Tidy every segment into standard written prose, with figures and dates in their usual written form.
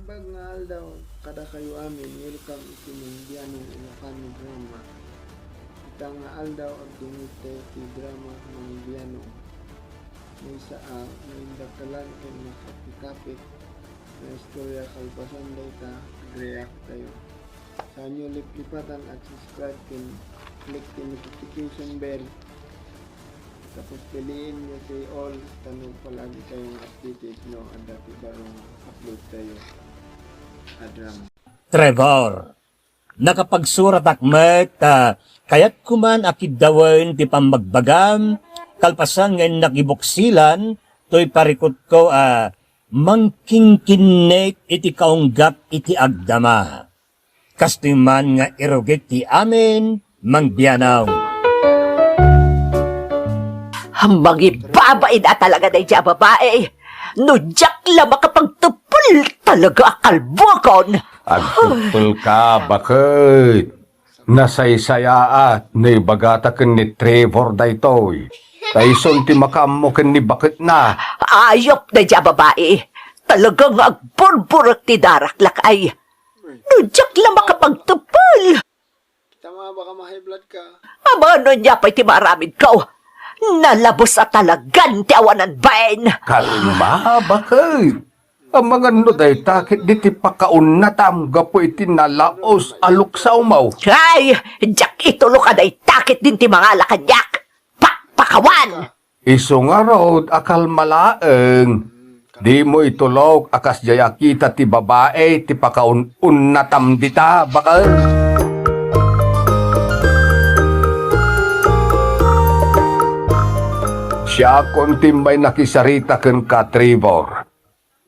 Naimbag nga aldaw, kada kayo amin, welcome itinungdianong Ilocano drama. Ita nga aldaw ang dingite ti drama ng Biano. May saa, may dakalan ay makapikapit na istorya kalpasan data, react tayo. Sa inyo lip-lipatan at subscribe kin, click the notification bell. Tapos piliin nyo kay all, tanong palagi kayong updated, no? Ang dati barong upload tayo. Drama. Trevor, nakapagsurat akmet, kaya't kuman akid dawen ti pamagbagam, kalpasan ngayon nakibuksilan, to'y parikot ko, mangkingkinek iti kaunggap iti agdama. Kastiman nga irugit ti amin, mangbianaw. Mangibabain na talaga na dyan, babae. No, Jack lang makapagtupul talaga akalbukon. Agtupul ka, bakit? Nasaysayaat, ni bagatakan ni Trevor daytoy. Tayson ti makamo ken ni bakit na. Ayop na dyan, babae. Talagang agburburak ti darak lakay. No, Jack lang makapagtupul. Kita nga baka ma-high blood ka. Ama, no niya pa'y ti maramid ko. Nalabos at talagan ti awanan bain. Kalma, bakit? Ang mga nuday takit di ti pakaunnatam gapo iti nalaos aluksaw mo. Ay, Jack itulo ka na'y takit din ti mga lakanyak. Pakawan! Iso nga rod, akal malaeng. Di mo itulog akas jaya kita ti babae ti pakaunnatam dita, bakit? Siya kon timbay nakisarita ken ka Trevor.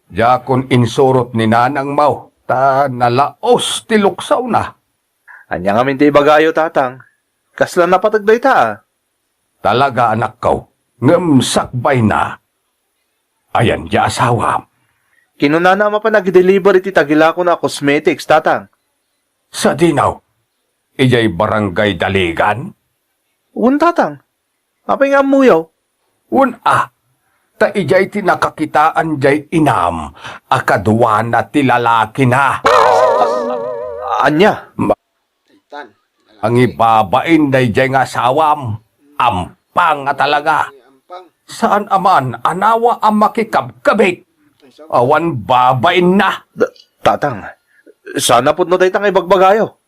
Diya kon insurot ni nanang mau, ta nalaos ti luksaw na. Anya nga minti bagayo, tatang. Kaslan na patagday ta. Talaga anak ko, ngamsakbay na. Ayan diya asawa. Kinunana ama pa nag-deliver iti tagila ko na cosmetics, tatang. Sa dinaw, ijay barangay daligan? Tatang. Apay nga muyaw. Ta ijay ti nakakitaan jay inam, akaduana ti lalaki na. Anya? Titan. Ang ibabain day jay nga sawam, ampang nga talaga. Ampang. Saan aman, anawa ang makikabkabit. Awan babain na. Tatang, sana po no taytang ibagbagayo.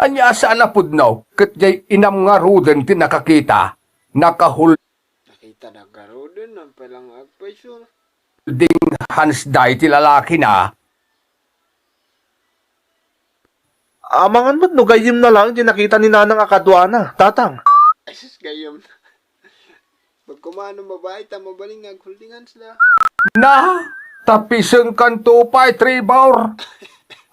Anya sana pudnaw, kat jay inam nga ruden ti nakakita, nakahul Nakita na garo din, ang palang agpaiso. ding Hans day ti lalaki na. Amangan ba't no gayim na lang di nakita ni nanang akadwana, tatang. Ay, sus, gayom. Pag kumano babae, mabaling aghuldingan sila. Na, tapiseng kantupay, Trevor.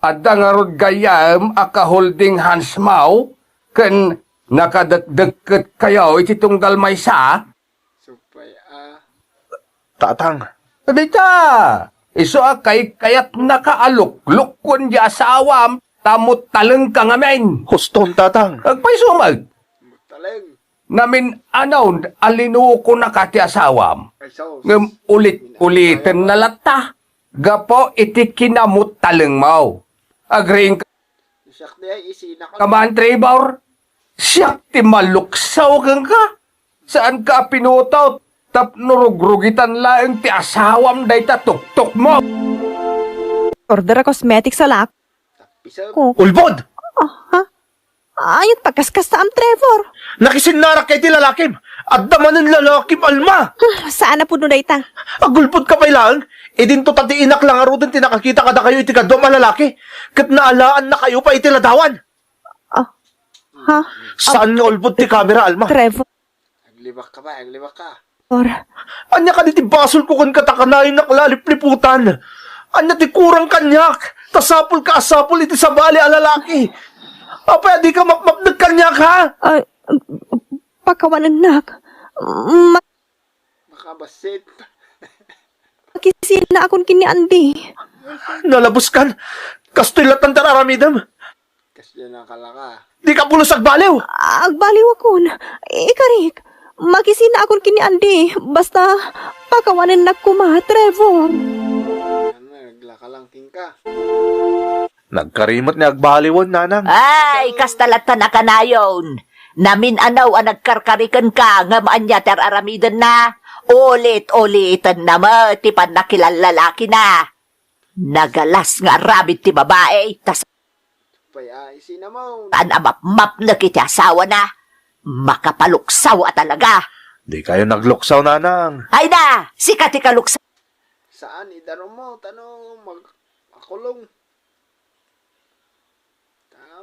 Adda nga rod gayam, akaholding Hans mau, ken nakadagdagket kayo, iti tunggal may sa. Supay, Tatang, Dita, iso akay kayat nakaaluk-luk kun di asawam, tamot taleng ka ngamen. huston, tatang. Agpay sumag, talang. namin anaw, alinu ko na kati asawam. Ay, sos. Ngam ulit-ulitin na lata. Gapo iti kinamot taleng mau. Agreeing Siyak di ay isina ka. kaman, Trevor. Siyak ti maluksaw kang ka. Saan ka pinutaw? Tapnurugrugitan laeng ti asawam day ta tuktok mo. Order a cosmetics sa lak. Pisag. Ulbod! Ayun, pagkaskas sa Trevor. Nakisinarak kay ti lalakim. At daman ng lalakim, alma. Saan na po nun ta? Agulpod ka pa lang. E din to tati inak lang aro din tinakakita kada kayo iti kadwa malalaki. Kat naalaan na kayo pa iti ladawan. Ha? Saan nga ulbod ti kamera, alma? Trevor. Aglibak ka ba? Aglibak ka. Anya ka ti basol ko kan katakanayin na kalalipliputan. Anya ti kurang kanyak. Tasapol ka asapol iti sabali alalaki. Apa di ka mapmap nagkanyak ha? Pakawanan nak. Makabasit. Makisina akong kini Andy. Nalabos kan. Kastoy latan tararamidam. Kasi yan ang kalaka. Di ka pulos agbaliw. Agbaliw akon. Ikarik. Makisina akong kini Andy. Basta pakawanan na kuma, Trevor. Ano, naglakalangking ka. Nagkarimot ni agbaliwan, nanang. Ay, kastalata na kanayon. Namin anaw ang nagkarkarikan ka nga maanya ter aramidan na. Ulit-ulitan na mo, ti pan nakilalalaki na. Nagalas nga rabit ti babae, tas Paya, isina mo. an amap-map na kiti asawa na. Makapaluksaw at talaga. Di kayo nagluksaw, nanang. Ay na, sikat ti kaluksaw Saan idaro mo? Tanong akulong.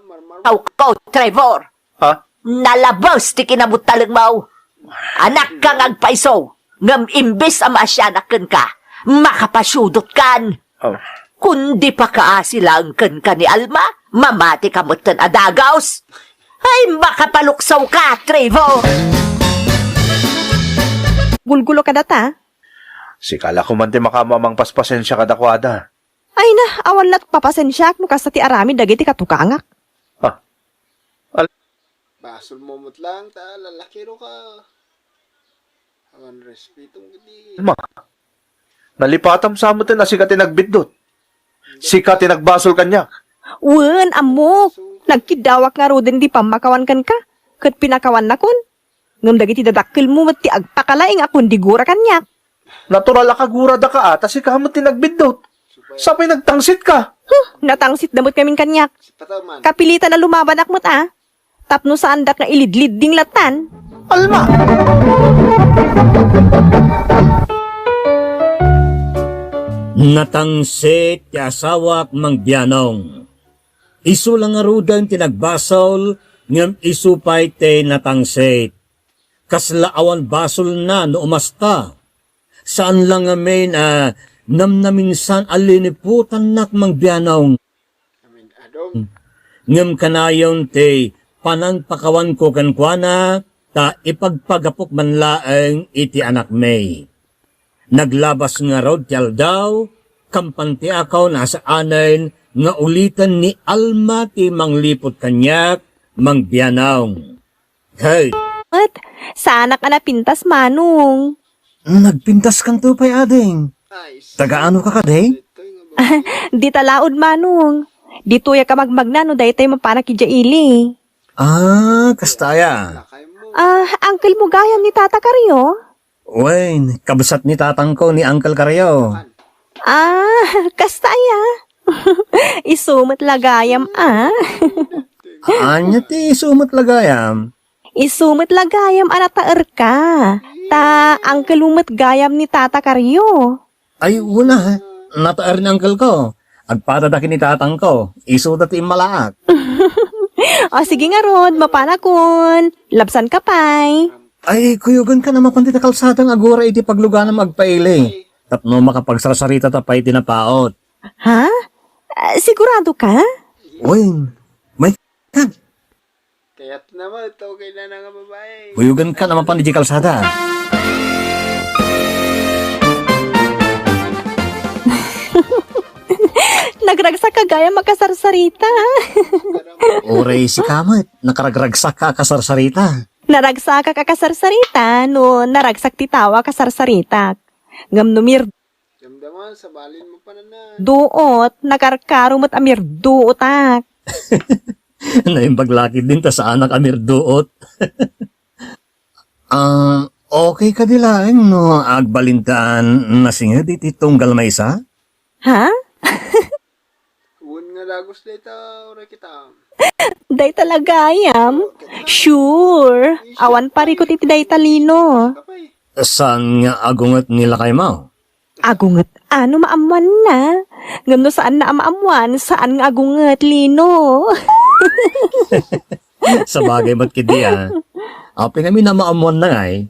Marmar. ko, Trevor. Ha? Nalabos ti kinabutalag mo. Anak kang agpaiso. Ngam imbis ang maasyanak ka, makapasyudot kan. Oh. Kundi pa kaasilang kan ka ni Alma, mamati ka mo't adagaws. Ay, makapaluksaw ka, Trevor. Gulgulo ka data? Si kala ko man ti makamamang paspasensya kadakwada. Ay na, awan lat papasensyak no kasta ti arami dagiti katukangak. Basol mo mo't lang, lalaki ro ka. Awan respetong gidi. Ma, nalipatam sa mo na sikat nagbitdot. Sikat nagbasol kanyak. Wen, amok. Nagkidawak nga ro din di pamakawan kan ka. Kat pinakawan na kun. Ngam dagiti dadakkel mo mat ti agpakalaing akon di gura kanyak. Natural akagura da ka ata si kamot nagbitdot. Sapay nagtangsit ka. Natangsit damot kaming kanyak. Si Pataman. Kapilitan na lumaban akmot Tapno saan dak nga ilidlid ding latan. Alma! Natangsit ti asawak mangbianong. Isu lang arudan tinagbasol, ngam isu pa'y te natangsit. Kaslaawan basol na no umasta. Saan lang amin namnaminsan aliniputan nak mangbianong. Amin adong. Ngam kanayon te panangpakawan ko kankwana, ta ipagpagapok man laeng iti anak may. Naglabas nga rod tiyal daw, kampanti akaw nasa anin, nga ulitan ni Alma ti manglipot kanyak, mangbianaw. Hey, At sana ka na pintas manong. nagpintas kang tupay ading. Ay, Tagaano ka kaday? ito yung abang. Di talaod manong. Di tuya ka magmagna no daytay mapanak ija ili. Kastaya. Lakay mo. Uncle mo gayam ni Tata Karyo? Wen, kabsat ni tatang ko ni Uncle Karyo. Kastaya. Isumot lagayam Anya ti sumot lagayam. Isumot lagayam anataer ka. Ta uncle umot gayam ni Tata Karyo. Ay, wala. Nataar ni Uncle ko. Agpadadakin ni tatang ko. Isudat imalaak. O sige nga Rod, mapanakon. Labsan ka pay. Ay, kuyugan ka naman pandi kalsadang agura iti paglugan na magpaili. Tapno makapagsarasarita tapay tinapaot. Ha? Sigurado ka? Uy, may ka. Kaya't naman, ito kay na nga babae. Kuyugan ka naman pandi kalsada. Nagragsak ka gaya magkasarsarita. Oray si Kamat, nakaragragsak ka kasarsarita. Naragsak ka kasarsarita, no naragsak titawa kasarsarita. Ngam numir Damdaman, sabalin mo pa na. duot, nakarkaro mo't amir duotak. Naimbaglakid din ta sa anak amir duot. Okay ka dilaeng no agbalintaan nasingid iti tunggal may isa? Ha? Huwag nga lagos na ito, oray kita. Day talaga yam? Sure. Awan parikot iti day talino. Kapay. Saan nga agungat nila kay Mau? Agunget, ano maamuan na? Ngam no saan na maamuan, saan nga agunget, lino? Sa bagay ba't kidiya? Api kami na maamuan na ngay.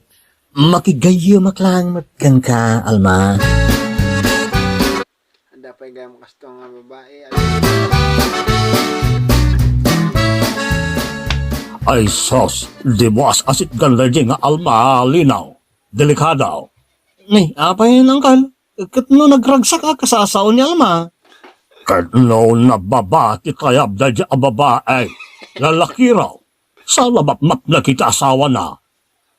Makigayo maklang matgan ka, Alma. Handa pa yung gayang kasto nga babae. Ay sos, di buwas asit galerdi nga Alma linaw. Delikadaw. Ni, apay nangkal. Katno nagragsak ka sa asawa ni Alma. Katno nababati kaya dahil babae. Lalaki raw. Sa labap-map na kita asawa na.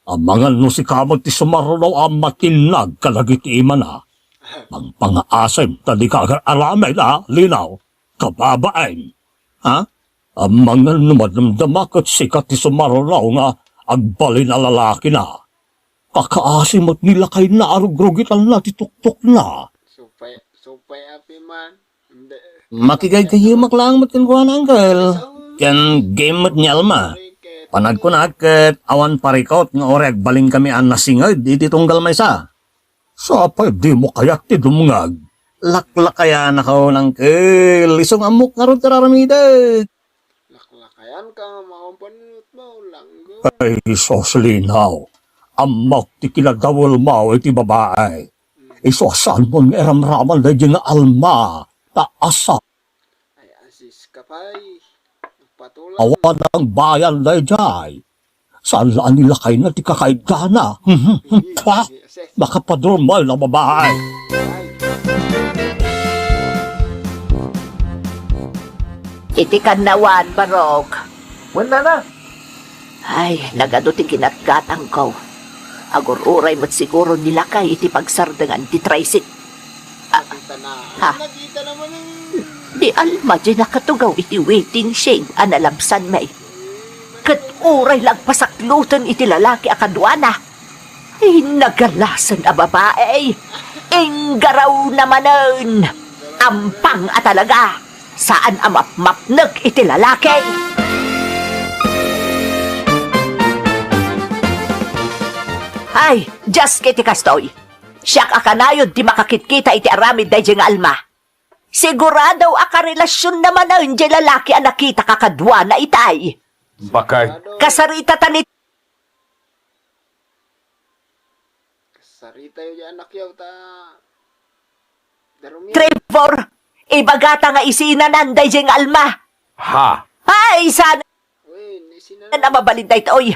Amangan no si kamag ti sumaro raw ang matinag kalagiti iman ha. Ang pang-asim, tadi ka alamay na, linaw, kababain. Ha? Ang mga namadamdamak at sikat ti sumaralaw nga agbalin na lalaki na. Kakaasim at nila kay naarugrugitan na tituktok na. Supay api man. Hindi. Makigay-kahimak lang mat kan uncle. Kan game mat ni Alma. Panag ko na ket awan parikot nga oreg baling kami an nasingad iti tunggal may sa. Sapay di mo kayak ti dumungag. Laklakaya na ka uncle. Isong amok nga ron tararamidag. Laklakayan ka nga makampanunot mo. Langgo. Ay, soslinaw. Amok ti kiladawal mo iti babae. Isosan mo nga eramraman na nga alma. Taasa. Ay, asis ka pa'y. Patulang. Awan ang bayan na jay. Saan laan nila kayo na ti kakaidana? Makapadurmal na babae. Iti kanawan, Barok. Wala na. Ay, nagado ti kinatgatang ko. Agur-uray mo't siguro nila kay iti pagsardangan ti Tricit. Nakita na. Ha? Nakita naman ng... Di alma di nakatugaw iti waiting shade analabsan may. Kat uray lang pasaklutan iti lalaki akadwana. Nagalasan a babae. Inggaraw namanon. Ampang at talaga. Saan amap-mapnag iti lalaki? Ay, just kiti kastoy. Siyak akanayon di makakitkita iti aramid day nga alma. Sigurado akarelasyon naman na hindi lalaki ang nakita kakadwa na itay. Bakit? Kasarita tanit Sarita yun anak yaw ta... Darumi. Trevor, ibagata nga isinanan day nga alma. Ha? Ay, sana Uy, isinan. na mabalid day oy.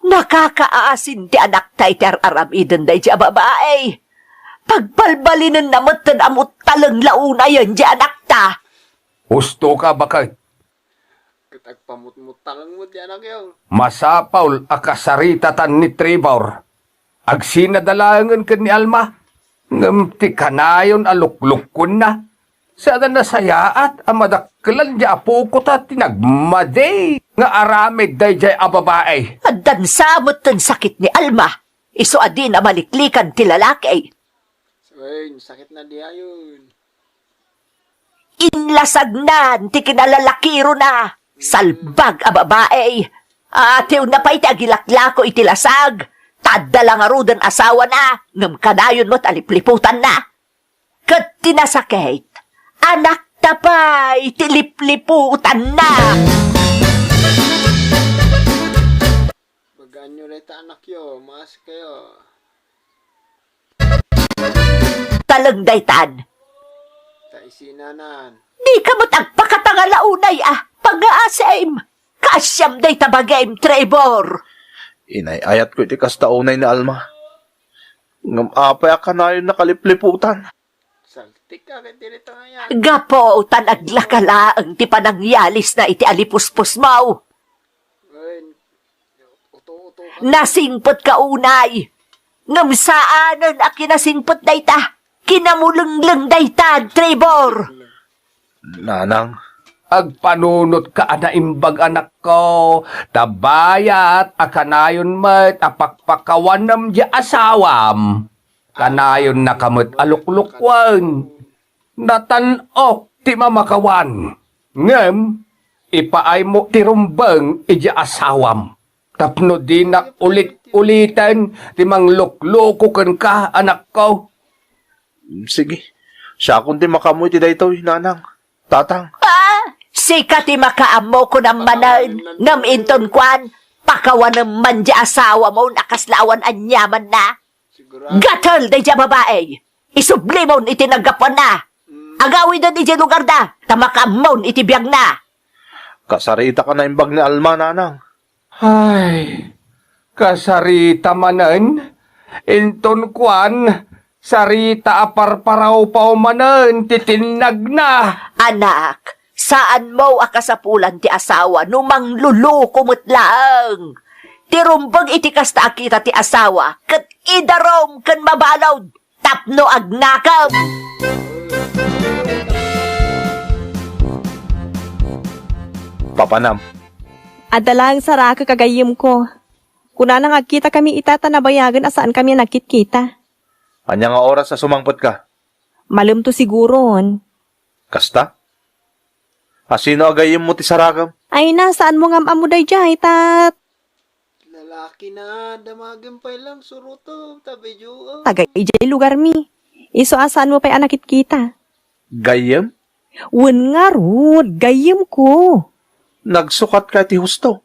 Nakakaasin ti anak tay ter aramiden day di babae. Pagbalbalinin na matan amot talang launa yan di anak ta. Gusto ka bakit? Katagpamut-mutang mo di anak yaw. Masapaw akasaritatan ni Trevor. Agsinadalangan ka ni Alma. Ngamti kanayon aluklukon na. Sada nasayaat amadakkelan di apo ko ta tinagmaday. Nga aramid day jay ababae. Adan samot tan sakit ni Alma. Iso adi na maliklikan ti lalaki. Uy, sakit na di ayun. Inlasagnan ti kinalalakiro na. Salbag a babae. Atiw na pa'y ti agilaklako iti lasag. Tadda nga rudan asawa na. Ngam kanayon mo't alipliputan na. Kat tinasakit. Anak ta pa'y tilipliputan na. Bagaan nyo rin ta anak yaw. Maas kayo. Talang daytan. Ta isinanan. Di ka mo't agpakatangalaunay pag-aasim. Kasyam day tabagayim, Trevor. Inay-ayat ko iti kastaunay ni Alma. Ngam apay akanayon nakalipliputan. Saltik ka kay dirito nga yan. Gapo, tanaglakalaang ti panangyalis na iti alipuspos mo. Uy, uto-uto ka. Nasingpot ka unay. Ngam saanan a kinasingpot dayta. Kinamulungleng dayta, Trevor. Nanang, Agpanunot ka na imbag anak ko. Tabayat akanayon met apakpakawan nam di asawam. Kanayon nakamot aluklukwan. Natanok ti mamakawan. Ngem, ipaay mo ti rumbeng iji asawam. Tapno di na ulit-ulitan ti manglukluko ka anak ko. sige. Siya kundi makamoy ti daytoy, nanang. Tatang. Sikati makaamo ko ng manan. Ngam inton kwan. Pakawan naman di asawa mo nakaslawan anyaman na. Siguro. Gatal day di babae. Isubli mo iti naggapan na. Agawin doon iti lugar na. Tamakam iti biyag na. Kasarita ka na imbag ni Alma, nanang. Ay, kasarita manen. Inton kwan, sarita aparparaw pa manen, titinag na. Anak, saan mo akasapulan ti asawa numang luluko lang. Ti rumbang iti kasta akita ti asawa, kat idarom kan mabalawd. tapno agnakaw. Papanam. Adalang saraka kagayim ko. Kuna nang agkita kami itata na bayagan asaan kami nakit-kita. Anya nga oras sa sumangpot ka? Malum to siguron. Kasta? Asino agayim mo ti sarakam? Ay na, saan mo ngam amuday jay, tat? Lalaki na, damagin pa lang suruto, tabi jo. Tagay jay lugar mi. Iso asaan mo pa'y anakit kita? Gayem? Wen nga rud, gayim ko. Nagsukat ka ti husto.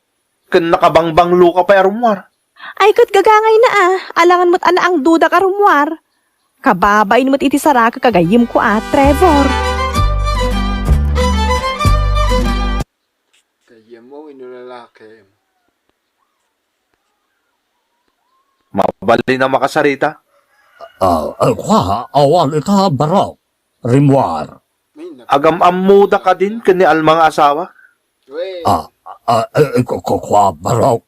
Kan nakabangbang luka pa arumwar. Ay kat gagangay na alangan mo't ana ang duda karumwar. Kababain mo't iti saraka kagayim ko Trevor. Kaya mo, inulalaki. Mabali na makasarita. Kwa, awan ita barok. Rimwar. May nak... Agam-amuda ka din kani almang asawa. Wey, Kwa barok.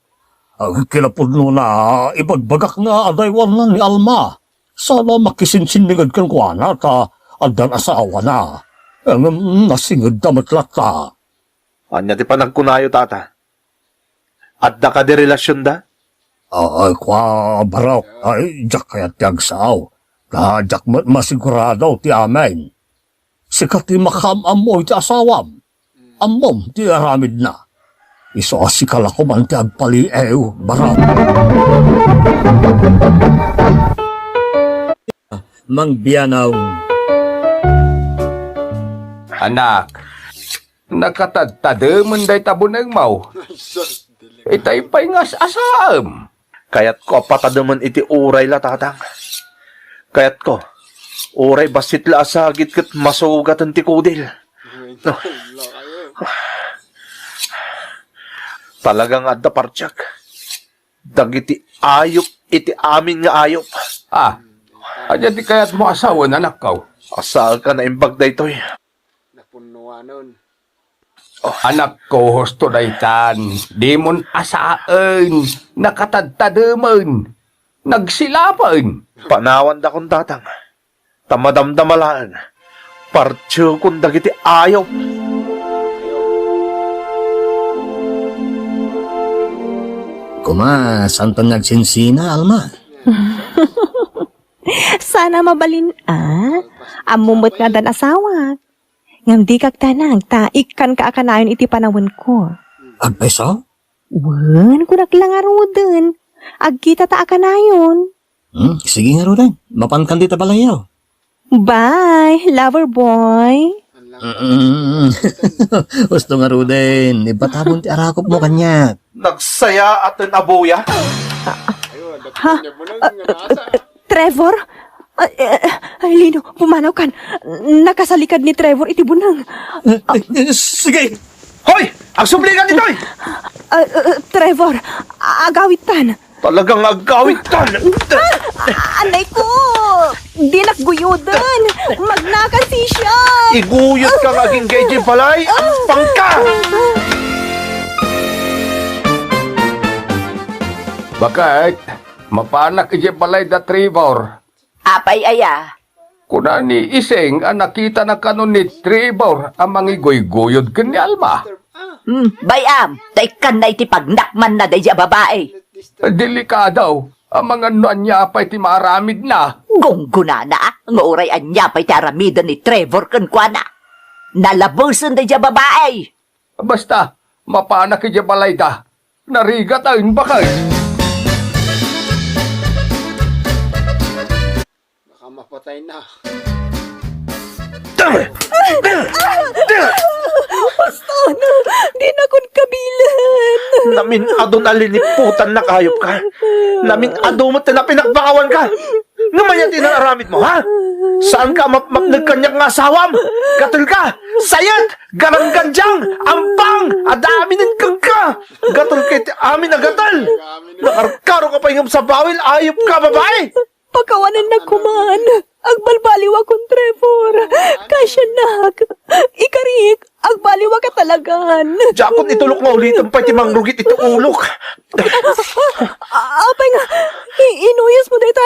Kilapudno na ibagbagak nga adaywan na ni Alma. Sana makisinsinigad kan kwa na ta adan asawa na. Nasingid damat lata. Anya ti panagkunayo tata. Adda ka di relasyon da? Kwa barok. Jak kaya tiyagsaw. Jak masigurado ti amin. Sikat ti makamamoy ti asawam. Amom ti aramid na. Iso asikala ko man ti agpaliew, barok. Mang Bianaw. Anak, nakatadtademan day tabunang mau. sus, dili. Itay pa'y ngas asam. Kayat ko patadaman iti uray la tatang. Kayat ko, uray basit la asagit kat masugatan ti kudil. No. Wala kayo. Talagang adda partyak. Dagiti ayop iti amin nga ayop. Anya di kaya't mo asawa na nakaw. Asal ka na imbag daytoy. Napunuan nun. Anak ko, husto daytan. Di mon asaan. Nakatadtademan. Nagsilapan. Panawan da kong tatang. Tamadamdamalaan. Partyo kong dagiti ayop. Kuma, santan nagsinsina, Alma. Sana mabalin amumot nga dan asawa. Ngam di kag tanang ta ikan ka akanayon iti panawon ko. Agpeso? Wen ko naklangaroden. Agkita ta akanayon. Sige nga rin. Mapankan dita balayaw. Bye, lover boy. Gusto nga rin. Ibatabon ti arakop mo kanya. Nagsaya at abuya. Ayun, dapat niya mo nang nga nasa. Trevor? Ay, Lino, pumanaw kan. Nakasalikad ni Trevor iti bunang. Sige! Hoy! Ang subligan ditoy! Trevor, agawitan. Talagang agawitan! Anay ko! Di nakguyudan! Magnakan si siya! Iguyot kang aging gayjin palay! Ang pangka! Bakit? Mapanak ije balay da Trevor. Apay aya. Kuna ni Iseng ang nakita na kanon ni Trevor ang mangigoy-goyod ken ni Alma. Bayam, taikan na iti pagnakman na day babae. Delikadaw. Ang mga nuan niya pa'y ti maramid na. Gungguna na, nga oray anya pa'y taramidan ni Trevor kan kwa na. Nalabusan day babae. Basta, mapanak ije balay da. Narigat ang bakay. Baka mapatay na. Basta na, di na kun kabilan. Namin adon aliniputan na kayop ka. Namin adon mo na pinakbakawan ka. Naman yan tinararamid mo, ha? Saan ka nagkanyak nga asawam? Gatul ka! Sayat! Garangganjang! Ampang! Adami ng kangka! Gatul ka amin na gatal! Nakarkaro ka pa yung sa bawil, ayop ka, babae! Pagkawanan na kuman, agbalbaliwa kon Trevor. Kasya nak, ikarik, agbaliwa ka tala alalagan. Jakot itulok nga ulitan pa iti mangrugit iti ulok. Apay nga, inuyas mo dito,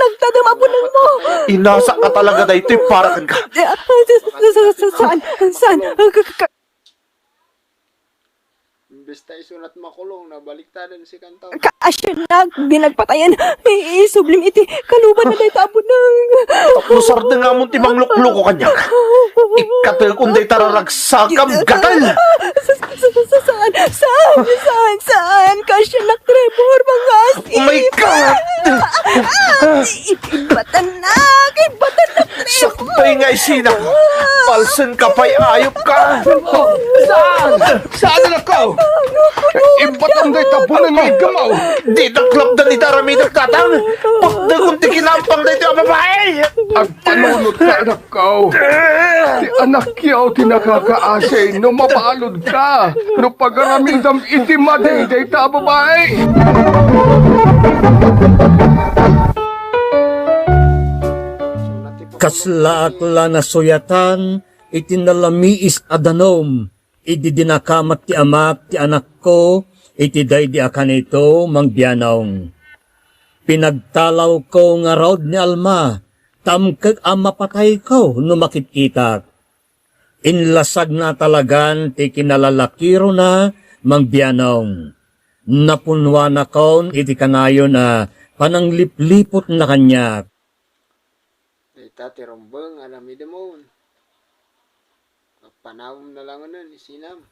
nagtadamapunan mo. Inasa ka talaga na ito'y para ka. Saan? Imbes tayo sunat makulong na baliktaran si Kantaw. Kaasya na, binagpatayan. Isublim iti, kaluban na dito apo nang. Tapusar na nga mo ti manglukluko kanya. Ikatil kung day tararagsakam gatal. Saan? Kasya na, Trevor, mga Oh my God! Ibatan na, Trevor. Sakpay nga isina. Palsen ka pa'y ayop ka. Saan? Saan na ko? Ibatang day tapunan may gamaw. Di naklap na ni Daramidak tatang. Pagdagun ti kinampang na ito ang babae. Ang panunod ka, anak ko. Ti anak yaw, tinakakaasay, no mapalod ka. No pagaramidam iti maday ta babae. Kaslaakla na suyatan, itinalamiis adanom, iti dinakamat ti amak ti anak ko, iti day di akan ito mangbianong. Pinagtalaw ko nga raod ni Alma, tamkag ama patay ko no makitkitak. Inlasag na talagan ti kinalalakiro na mangbianong. Napunwa na kon iti kanayo na panangliplipot na kanyak. Ita tirombeng alamid mo. Panawom na lang nun, isinam.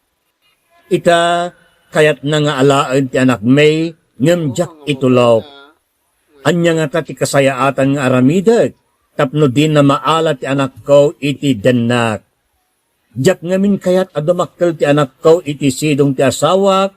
Ita kayat na nga alaan ti anak May ngem jak itulok. Anya nga ta ti kasayaatan nga aramidet, tapno din na maala ti anak ko iti denak. Jak ngamin kayat adumakkel ti anak ko iti sidong ti asawak,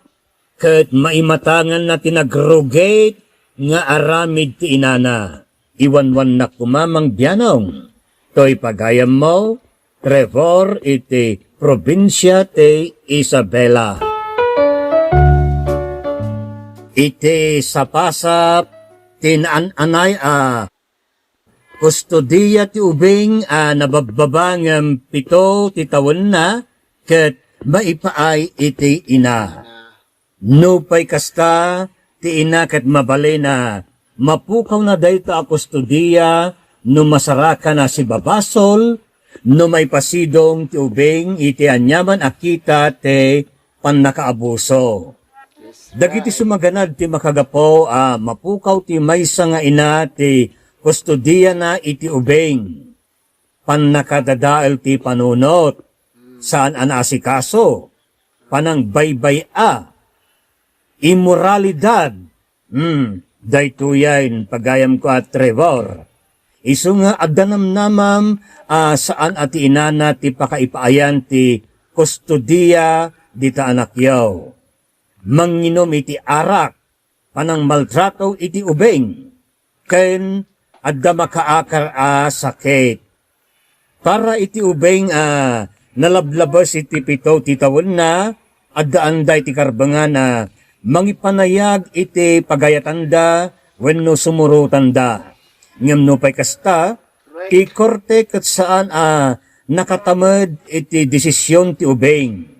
ket maimatangan na tinagrugate nga aramid ti inana. Iwanwan na kumamang biyanong. To'y pagayam mo, Trevor iti probinsya ti Isabela. Iti sapasap tinananay kustodiya ti ubing nabababang pito ti tawen na ket maipaay iti ina. Nupay kasta ti ina ket mabali na mapukaw na dayta a kustodiya no masaraka na si babasol no may pasidong ti ubing iti anyaman akita ti pannakaabuso. Dagiti sumaganad ti makagapo mapukaw ti maysa nga ina ti kustodiya na iti ubing. Pannakadadael ti panunot saan anasikaso panang baybay immoralidad. Daytoyan pagayam ko at Trevor. Isu nga agdanam-namam saan ati inana ti pakaipaayan ti kustodiya dita anak yaw. Manginom iti arak, panang maltrato iti ubeng, ken adda makaakar sakit. Para iti ubeng nalablabas iti pito ti tawen na, adda anday ti karbangan mangipanayag iti pagayatanda wenno sumurutanda. Ngem no pay kasta, ti korte ket saan nakatamad iti desisyon ti ubeng.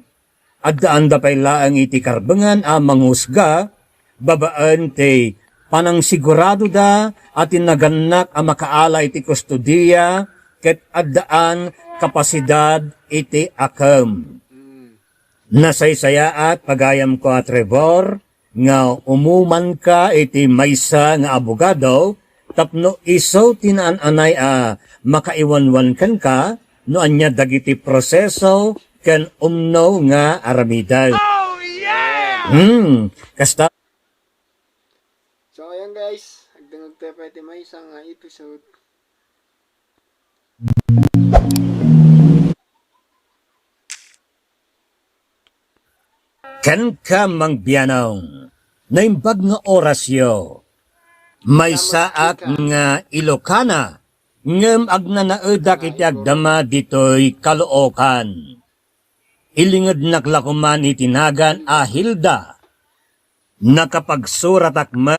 Adda anda pay laang iti karbangan manghusga, babaan ti panang sigurado da atin naganak makaala iti kustodiya ket addaan kapasidad iti akam. Nasaysayaat pagayam ko at Trevor nga umuman ka iti maysa nga abogado tapno iso tinananay makaiwanwan kan ka no anya dagiti proseso ken umno nga aramidan. Oh yeah! Kasta. So ayan guys, agdangag tayo pa iti may isang episode. Ken ka mangbianong, naimbag nga orasyo, may saak nga Ilocana, ngem agnanaedak iti agdama ditoy Caloocan. Ilinged naklakuman itinagan Hilda, nakapagsurat akma,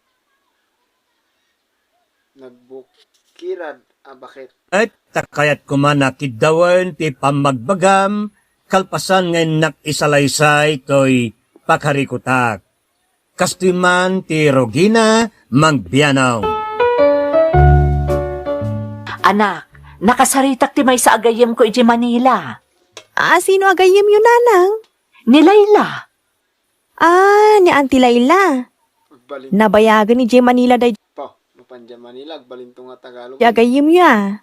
Nagbukirad, bakit? at takayat kuman nakidawan ti pamagbagam, kalpasan ngayon nakisalaysay to'y pakarikutak. Kastiman ti Rogina Magbianaw. Anak, nakasaritak ti may sa agayem ko iti Manila. Sino agayem yun, nanang? Ni Layla. Ni Auntie Layla. Agbalin Nabayagan ni J. Manila day pa. Mapandya Manila, agbalin to nga Tagalog. agayem ya.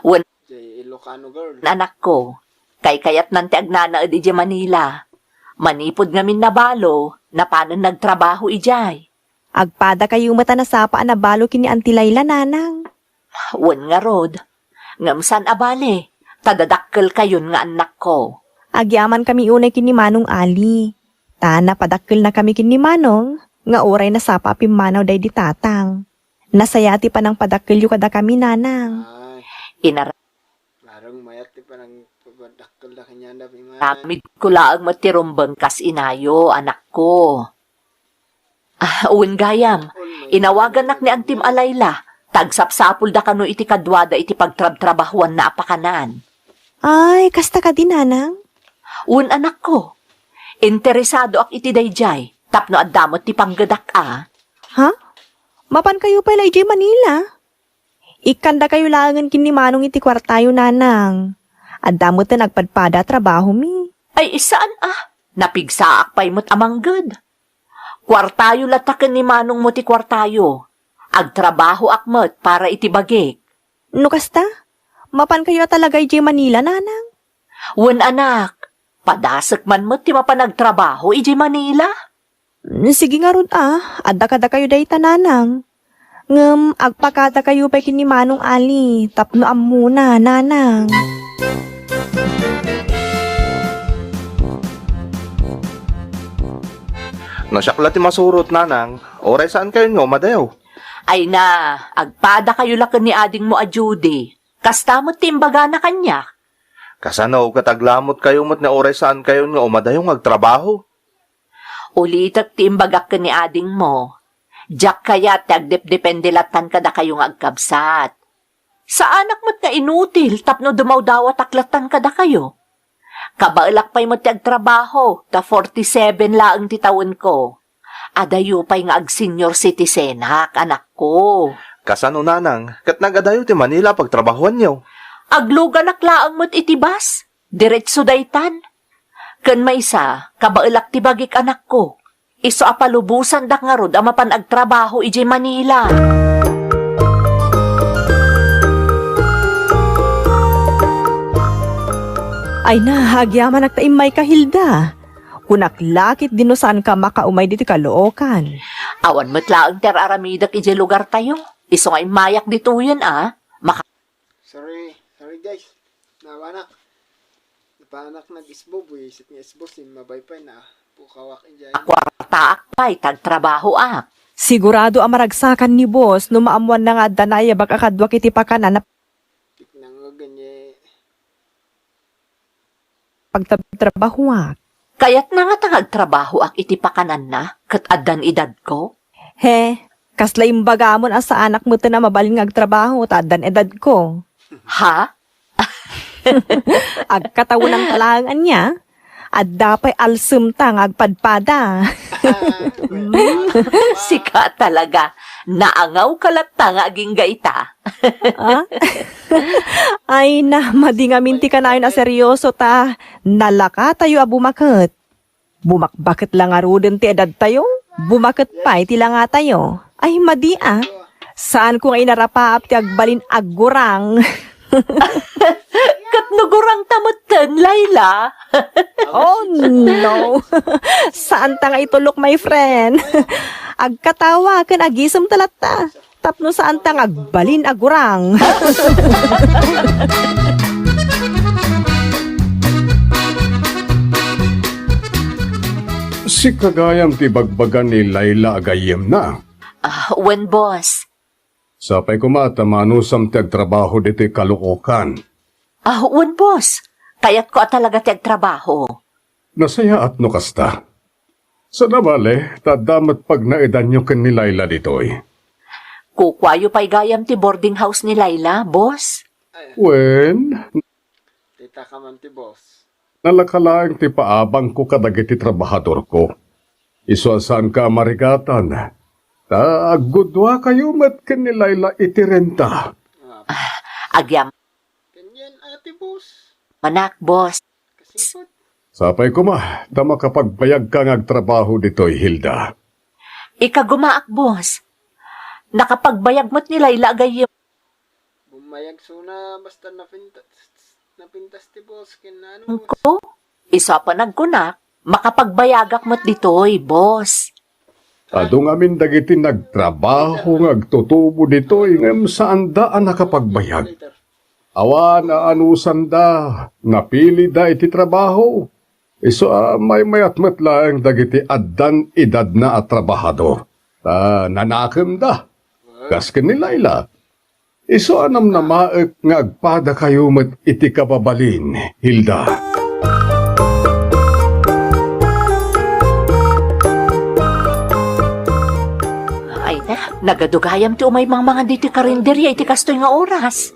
Wan Jay Ilocano girl. anak ko, kay kayat nanti agnanaad iti Manila. Manipod ngamin na balo, na paano nagtrabaho ijay. Agpada kayo mata na sapa na balo kini Auntie Layla, nanang. Wan nga rod. Ngamsan abale, tadadakkel kayon nga anak ko. Agyaman kami unay kini Manong Ali. Tana padakkel na kami kini Manong, nga oray na sapa pimanaw day di tatang. Nasayati pa ng padakkel yu kada kami, nanang. Ay, Inaramid larang mayat pa ng pabadakal na kanya na piman. ko laang matirumbang kas inayo, anak ko. Uwin gayam, inawagan nak ni Antim Alayla, tagsapsapul da kano iti kadwada iti pagtrab-trabahuan na apakanan. Ay, kasta ka din, nanang. Un anak ko, interesado ak iti dayjay, tapno addamot ti panggadak a. Ha? Mapan kayo pala ijay Manila? Ikanda kayo langan kini Manong iti kwartayo, nanang. Addamot na nagpadpada trabaho mi. Ay isaan napigsaak pa'y mo't amanggad. Kwartayo lataken ni Manong mo ti kwartayo. Agtrabaho akmet para iti bagik. No kasta? Mapan kayo talaga ijay Manila, nanang? Wen anak, padasek man mo't ti mapanagtrabaho iti Manila. Sige nga ron adda kada kayo day tananang. Ngem, agpakata kayo pa kini Manong Ali, tapno muna, nanang. Nasyakla ti masurot, nanang. Oray saan kayo nyo, madayaw? Ay na, agpada kayo laken ni ading mo a Judy. Kasta mo't timbaga na kanya. Kasano, kataglamot kayo mo't na oray saan kayo nyo, madayong agtrabaho. Ulitak timbagak ka ni ading mo. Diyak kaya tagdep-depende latan kada kayong agkabsat. Sa anak mo't nga inutil, tapno dumaw-dawat aklatan kada kayo. Kabailak pa'y mo't agtrabaho, ta 47 laang titawin ko. Adayo pa'y nga ag-senior citizen hak, anak ko. Kasano, nanang, kat nagadayo ti Manila pagtrabahuan nyo. Aglugan aklaang mo't itibas, diretso daytan. Ken maysa, kabailak ti bagik anak ko. Iso apalubusan dak nga rod amapan agtrabaho iji Manila. Ay na, hagyaman nagtaimay ka, Hilda. Kunaklakit dino saan ka makaumay diti kalookan. Awan mo't laang teraramidak iji lugar tayo. Iso nga mayak dito yun Sorry guys. Nawanak. Napanak nag-isbo, buwisit nga isbo, mabay pa na. Pukawak injay. Kwarta akpay, tagtrabaho ak. Sigurado ang maragsakan ni boss no maamuan na nga danaya baka kadwa kiti pakanan na Tiknang nga ganyan. pagtatrabahuak. Kaya't na nga tangagtrabaho ak iti pakanan na, kat addan edad ko. He, kasla imbagamon asa anak mo na mabaling agtrabaho tadan edad ko. Ha? Agkatawan ng talangan niya, at dapay alsumtang agpadpada. Sika talaga. Naangaw kalata nga aging gaita. Ay na, madingaminti ka na yun na seryoso ta. Nalaka tayo bumakit. Bumakbakit lang aruden ti edad tayo. Bumakit pa iti lang nga tayo. Ay madi Saan ko nga inarapaap ti agbalin aggurang. Katnugurang tamutan, Layla. Oh no. Saan ta nga itulok, my friend? Agkatawa kan agisem talata. Tapno saan ta nga agbalin agurang. Si kagayam ti bagbagan ni Layla agayem na. When boss? Sapay kumata manusam ti agtrabaho diti kaluokan. When boss? Kaya't ko talaga tiyagtrabaho. Nasaya at no kasta. Sa nabale, tadamat pag naedan nyo ken ni Layla ditoy. Kukwayo pa'y gayam ti boarding house ni Layla, boss. When? Tita ka man ti boss. Nalakalaang ti paabang ko kadagiti trabahador ko. Isuasan ka marigatan. Ta agudwa kayo mat kanilayla itirenta. Agyam, Kanyan, ate boss. manak, boss. Kasipot. Sapay ko ma, ta makapagbayag ka ngagtrabaho dito'y Hilda. Ikagumaak, boss. Nakapagbayag mo't nila ilagay yung Bumayag suna basta napintas ti boss. Kinano boss. ko. Isa pa nagkunak, makapagbayagak mo't ditoy, boss. Adong amin dagiti nagtrabaho ngagtutubo dito'y ngem saan daan nakapagbayag. Later. Awa na anusan da, napili da iti trabaho. Iso may mayat lang dagiti addan edad na at trabahador. Nanakem da, kasken ni Layla. Iso anam na maek nga agpada kayo met iti kababalin, Hilda. Ay na, nagadugayam ti umay mga diti karinderya iti kastoy nga oras.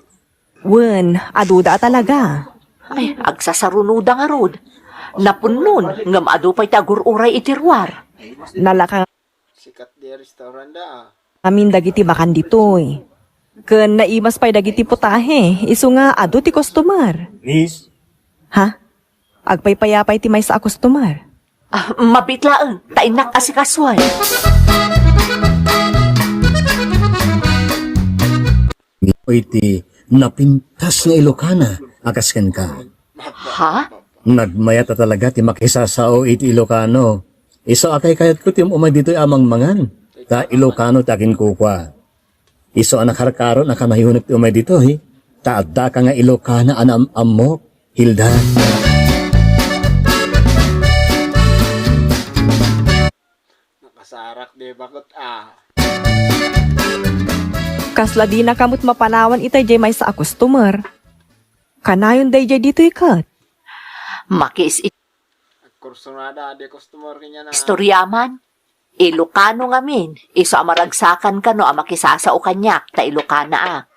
Wen, aduda talaga. Ay, agsasarunuda nga rod. Napunnon, ngam adu pa'y tagururay itirwar. Nalaka Sikat di restaurant da. amin dagiti bakan ditoy. Ken naimas pa'y dagiti putahe, isu nga adu ti customer. Miss, Ha? Agpaypayapay ti may sa customer. Mabitlaan, tainak asikasway. iti napintas nga Ilocana, akasken ka. Ha? Nagmayata talaga ti makisasao iti Ilocano. Iso akay kayat ko ti umay dito'y amang mangan. Ta Ilocano takin kukwa. Iso anak harkaro nakanayunak ti umay dito, taadda ka nga Ilocana anam amok, Hilda. Nakasarak di bakot Kasla di na kamot mapanawan itay jay may sa customer. Kanayon day jay dito ikat. Makis Kursunada di customer kanya na. istoryaman. Ilocano ngamin. Iso amaragsakan ka no amakisasao kanyak ta Ilocana .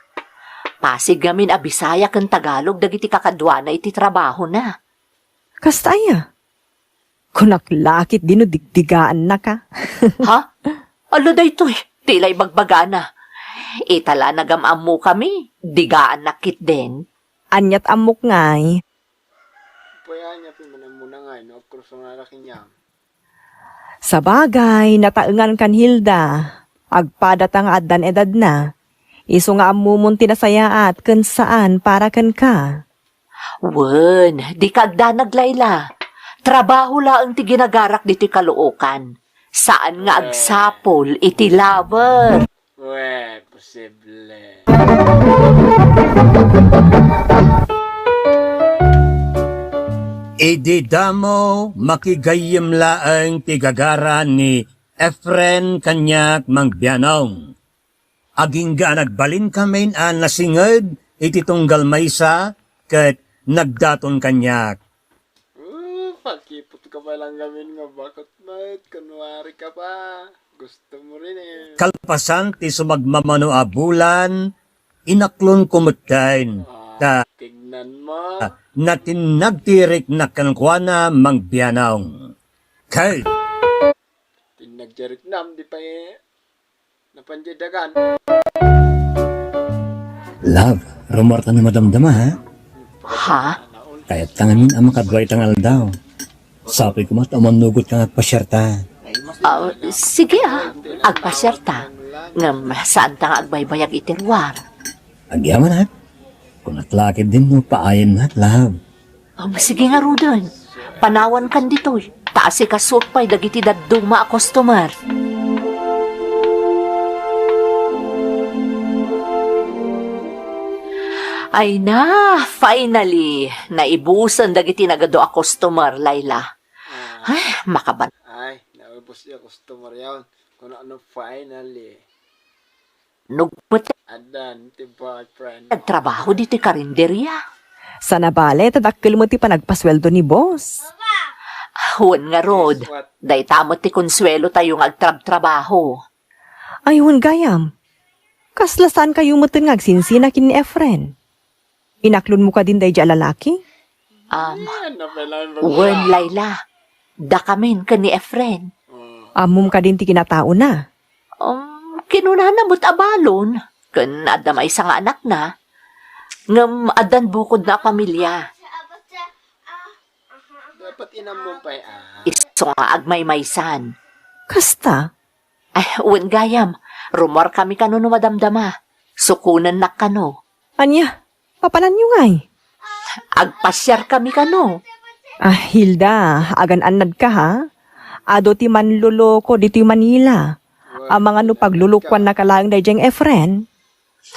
Pasig ngamin abisaya kan Tagalog dagiti kakadwa na iti trabaho na. Kastaya. Kunaklakit dino digdigaan na ka. Ha? Alo da ito tila'y magbagana. Itala nagamam mo kami. Digaan nakit din. Anyat amok ngay. Paya niya pimanan muna nga. No? Kursunada kanya. Sa bagay, nataengan kan Hilda. Agpadatang addan edad na. Isu nga amumun tinasayaat ken saan para ken ka. Wen, di kagda naglayla. Trabaho laang ti ginagarak diti kaluokan. Saan nga agsapol iti lover. We, posible. Idi damo makigayim laeng tigagara ni Efren kanyak mangbianong. Aging ga nagbalin kamin an nasinged iti tunggal maysa ket nagdaton kanyak. Pagkipot ka pa lang gamin nga bakot mat. Kunwari ka pa. Gusto mo rin Kalpasan ti sumagmamano a bulan, inaklon kumutkain. Ta Tignan mo. natin nagtirik na kankwana mangbianong. Kay Tinagjarit nam. Di pa napanjadagan. love, rumor ta na madamdama ha? Ha? Kaya't tangamin ang makadway tangal daw. Sabi ko mat amanugot ka nga pasyerta. Sige agpasyerta. Ngam saan ta nga agbaybayag itirwar. Agyaman ha? Kung natlakid din mo, paayin na, love. Sige nga Rudon. Panawan kan ditoy. Taasi ka pa'y dagiti daduma a customer. Ay na, finally, naibusan dagiti nagado a customer, Layla. Ay, makaban. Ay, naubos yung customer yun. Kung ano finally. Nugmut Adan, ti boyfriend. nagtrabaho dito karinderya. Sa nabale, tadakkel mo ti panagpasweldo ni boss. Huwag nga Rod, What? day tamot ti konsuelo tayong agtrab-trabaho. Ayun gayam. Kaslasan kayo mo ngagsinsina kin ni Efren. Inaklon mo ka din day lalaki? Yan na pala yung Wen Layla, da kamin ka ni Efren. Amom ka din ti kinatao na. Kinunanamot abalon, kan adamay sa nga anak na, ngam adan bukod na pamilya. Dapat inam mo pa Iso nga agmay-maysan. Kasta? Ay, wen gayam, rumor kami kano no madamdama. Sukunan na kano. Anya, papanan nyo ngay. Agpasyar kami kano. Hilda, agan anad ka ha? Ado ti manluloko dito yung Manila. Ang mga no paglulukwan na kalang dayjeng Efren.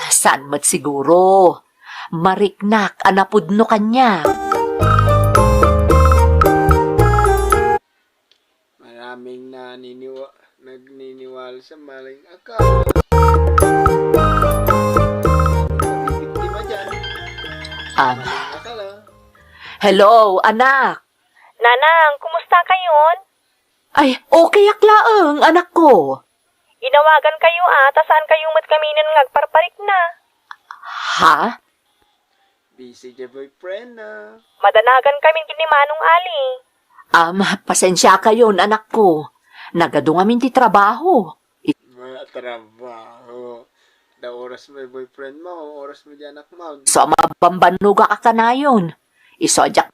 Saan mat siguro? Mariknak, anapudno kanya. Maraming nagniniwala sa maling akala. Biktima dyan. Akala. Hello, anak. Nanang, kumusta kayon? Ay, okay aklaang, anak ko. Inawagan kayo saan kayo mat kaminan ngagparparik na. Ha? Busy the boyfriend na. Madanagan kami kini Manong Ali. Pasensya kayo, anak ko. Nagado ngamin ti trabaho. Mga trabaho. Da oras mo yung boyfriend mo, oras mo dyan anak mo. So, mabambanuga ka kanayon. Isodyak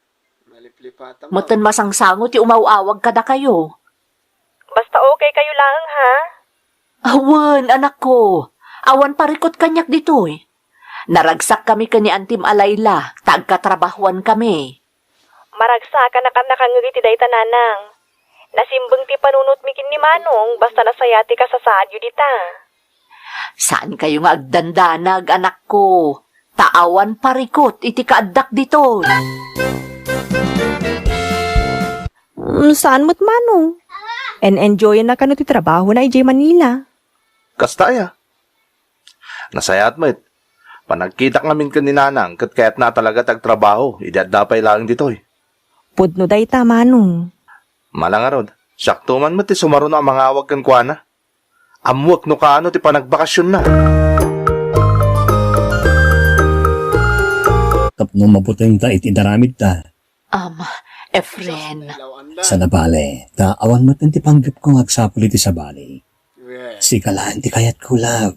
Maliplipata mo. moten masangsangot ti umawawag kada kayo. Basta okay kayo lang ha? Awan, anak ko. Awan parikot kanyak dito eh. Naragsak kami kani Antim Alayla. Tagkatrabahuan kami. Maragsa ka na nakangiti day tananang. Nasimbeng ti panunot mikin ni Manong basta nasayati ka sa sadyo dita. Saan kayo nga agdandanag, anak ko? Taawan parikot, iti kaaddak dito. Saan mo't Manong? Enjoy na kano ti trabaho na ijay Manila. Kasta ya. Nasayat mo it. Panagkita ngamin ka ni Nanang, kaya't na talaga tagtrabaho, idadapay lang dito eh. Pudno day ta Manong. Malangarod, sakto man mo ti sumaro na ang mga awag kan kuana. Amwak no kaano ti panagbakasyon na. Tapno maputing ta iti daramid ta. Efren, Sa nabale, ta awan mo ti panggap kong agsapul iti sa bali. Si kalaan ti kayat ko, love.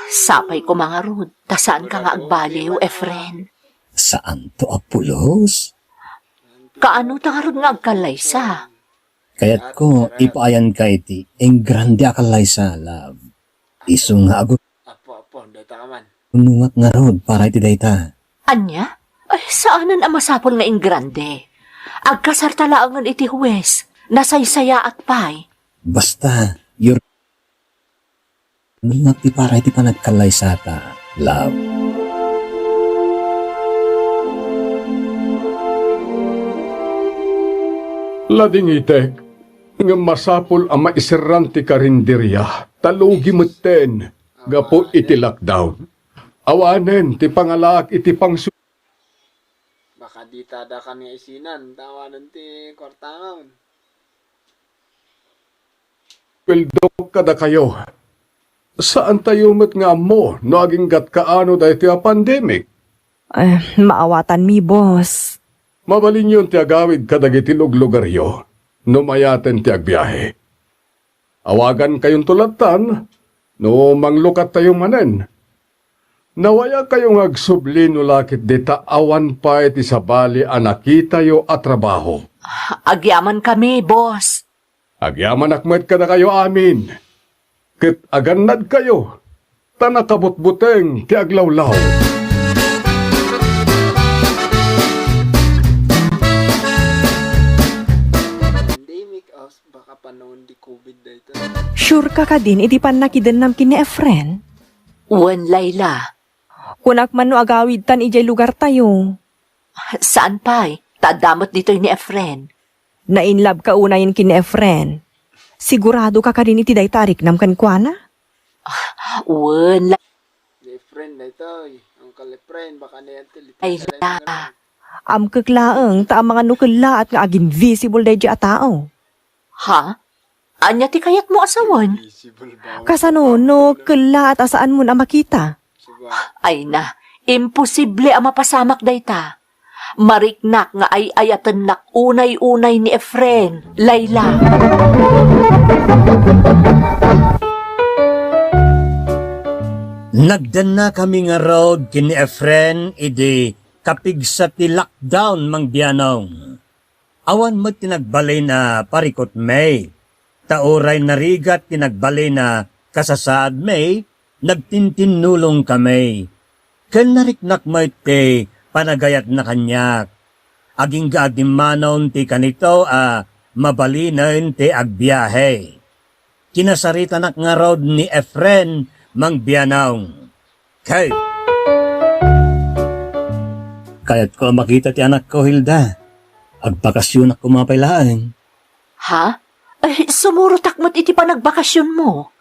sapay ko mga rod. Tasaan ka nga agbaliw, Efren? Saan to apulos? Kaano ta nga rod nga agkalaysa? Kayat ko, ipaayan ka iti, eng grande akalaysa, love. Iso nga agot, Apo, data ka man. unungat nga rod para iti dayta. Anya? Ay, saanan ang masapol nga ing grande? Agkasartalaangan iti huwes, nasaysaya at pay. Basta, your unungat ti para iti panagkalaysa ta, love. Lading itek, nga masapol ang maisiran ti karinderya, talugi maten, gapo iti lockdown. Awanen ti pangalak iti pangsu... Baka di tada ka nga isinan, tawanan ti kwartangan. Pildok kada kayo. Saan tayo met nga mo, no aging gat kaano dahi ti a pandemic? Maawatan mi, boss. Mabalin yun ti agawid kadagiti lugaryo, no mayaten ti agbiyahe. Awagan kayong tulatan, no manglukat tayo manen. Nawaya kayong agsubli no lakit dita awan pa iti sabali anakitayo at trabaho. Agyaman kami, boss. Agyaman akmet ka na kayo amin. Kit agannad kayo, tanakabutbuteng ti aglawlaw. Pandemic, baka panahon di COVID dito. Sure ka din, iti pan nakidanam kini Efren? Wen Layla, Kunak man no agawid tan ijay lugar tayo. saan pay? Tadamot dito ni Efren. Nainlove ka unayin kini Efren. Sigurado ka din iti day tarik nam kan kuana? Wen Di friend na ito, ang kalipren, baka na yan Layla. Amkeklaeng ta ang mga nukela at nga aging visible day a tao. Ha? Anya ti kayat mo asawan? Visible ba? Kasano no kela at asaan mo na makita? Siba, Ay na, imposible ang mapasamak dayta. Mariknak nga ay ayatan nak unay-unay ni Efren, Layla. Nagdan na kami nga road kini Efren, idi kapig sa ti lockdown mang biyanong. Awan mo tinagbalay na parikot May. Tauray narigat tinagbalay na kasasaad May, nagtintinulong kami. Ken nariknak mo iti panagayat na kanyak. Aging gaagim manon ti kanito mabalinan ti agbiyahe. Kinasarita nak nga road ni Efren mang biyanong. Kaya't ko makita ti anak ko, Hilda. Agbakasyon ako mapailaan. Ha? Ay, sumurot akmat iti panagbakasyon mo.